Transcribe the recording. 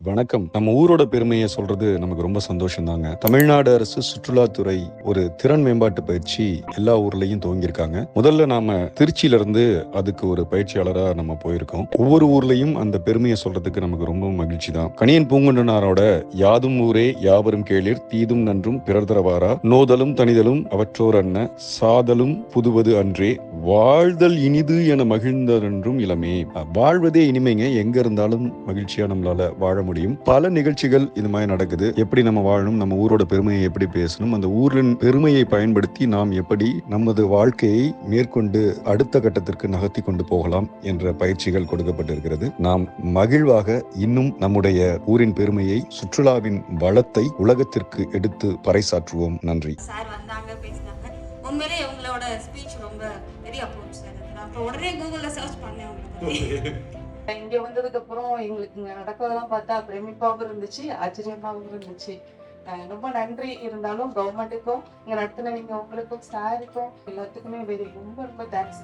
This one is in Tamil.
வணக்கம். நம்ம ஊரோட பெருமையை சொல்றது நமக்கு ரொம்ப சந்தோஷம் தாங்க. தமிழ்நாடு அரசு சுற்றுலாத்துறை ஒரு திறன் மேம்பாட்டு பயிற்சி எல்லா ஊர்லயும் துவங்கியிருக்காங்க. முதல்ல நாம திருச்சியில இருந்து அதுக்கு ஒரு பயிற்சியாளரா நம்ம போயிருக்கோம். ஒவ்வொரு ஊர்லயும் அந்த பெருமையை சொல்றதுக்கு நமக்கு ரொம்ப மகிழ்ச்சி தான். கணியன் பூங்குன்றனாரோட யாதும் ஊரே யாவரும் கேளிர் தீதும் நன்றும் பிறர் தரவாரா நோதலும் தனிதலும் அவற்றோர் அன்ன சாதலும் புதுவது அன்றே வாழ்தல் இனிது என மகிழ்ந்ததென்றும் இளமே. வாழ்வதே இனிமைங்க. எங்க இருந்தாலும் மகிழ்ச்சியா நம்மளால வாழ முடியும். பல நிகழ்ச்சிகள் இது மாதிரி நடக்குது. எப்படி நம்ம வாழணும், நம்ம ஊரோட பெருமையை எப்படி பேசணும், அந்த ஊரின் பெருமையை பயன்படுத்தி நாம் எப்படி நமது வாழ்க்கையை மேற்கொண்டு அடுத்த கட்டத்திற்கு நகர்த்தி கொண்டு போகலாம் என்ற பயிற்சிகள் கொடுக்கப்பட்டிருக்கிறது. நாம் மகிழ்வாக இன்னும் நம்முடைய ஊரின் பெருமையை, சுற்றுலாவின் வளத்தை உலகத்திற்கு எடுத்து பறைசாற்றுவோம். நன்றி. சார் வந்தாங்க, பேசினாங்க. உண்மையிலே உங்களோட ஸ்பீச் ரொம்ப பெரிய அப்ரோச் சார். நான் உடனே கூகுளில் சர்ச் பண்ணேன் உங்களுக்கு. இங்க வந்ததுக்கு அப்புறம் எங்களுக்கு இங்க நடக்கிறதெல்லாம் பார்த்தா பிரமிப்பாகவும் இருந்துச்சு, ஆச்சரியமாகவும் இருந்துச்சு. ரொம்ப நன்றி. இருந்தாலும் கவர்மெண்ட்டுக்கும் இங்க நடத்தின நீங்க உங்களுக்கும் சாருக்கும் எல்லாத்துக்குமே ரொம்ப ரொம்ப தேங்க்ஸ்.